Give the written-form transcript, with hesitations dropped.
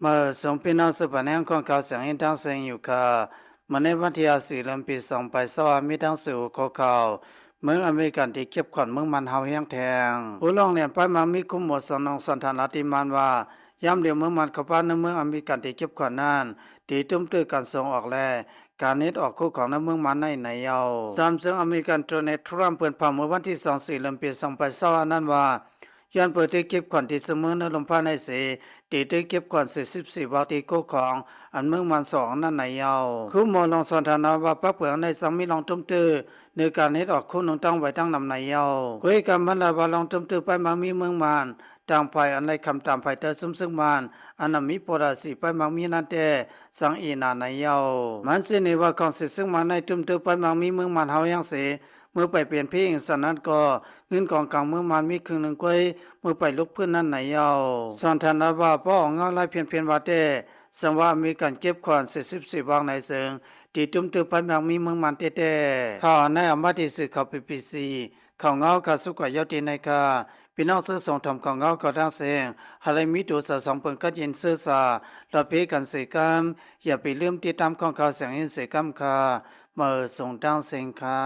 มื่อสงพี่น้องสืบแนงของเขาเสียงอินทั้งเสียงอยู่ค่ะมันในวันที่4 เดือนปีสองไปสวามีทั้งสื่อของเขาเมืองอเมริกันที่เก็บขวัญเมืองมันเฮาแห้งแทงผู้ลองเรียนไปมามีคุ้มหมดสนองสันทานาติมันว่าย้ำเดียวเมืองมันเข้าป้านในเมืองอเมริกันที่เก็บขวัญนั้นที่ตุ้มตื้อการส่งออกแลการเน็ตออกคู่ของในเมืองมันในไหนเยาซัมซุงอเมริกันโดนัลด์ทรัมป์เปิดเผยเมื่อวันที่4 เดือนปีสองไปสวานั้นว่าย้อนเปิดที่เก็บขวัญที่เสมอในลมพาในเสตีได้เก็บก่อน44วาตีโกของอันเมืองมันสองนั่นไหนเยาคือมอลองสอนทานาว่าปะเปืองในสังมีลองตุ้มตื้อในการเฮ็ดออกคุณต้องตั้งไว้ตั้งนำไหนเยาคุยกันบรรดาว่าลองตุ้มตื้อไปมามีเมืองมันตามภายอันในคำตามภายเตอซึมซึ่งมันอันนั้นมีปราสีไปมามีนั่นแต่สังอีนาไหนเยามันสินี่ว่าของสิซึ่งมันในตุ้มตื้อไปมามีเมืองมันเฮายังเสเมื่อไปเปลี่ยนเพลงสนั้นก็เงินกองกลางเมืองมันมีครึ่งหนึ่งก้อยเมื่อไปลุกพื้นนั่นไหนเยาสอนทานาว่าป้อเงาไล่เพียนว่าเต้สังว่ามีการเก็บขอน44วางในเซิงที่ตุ้มตื้อไปมามีเมืองมันเต้ข่าวในอมาติสื่อข่าวพีพีซีข่าวเงาข่าวสุกยอดีในค่ะพี่น้องซื้อส่งทำของเงาก็ทั้งเสียงหามีตัวสองเปิงก็ยินซื้อสาหลอดเพกันเสกัมอย่าไปลืมติดตามของข่าวเสียงยินเสกัมค่ะเมื่อส่งดังเสียงค่ะ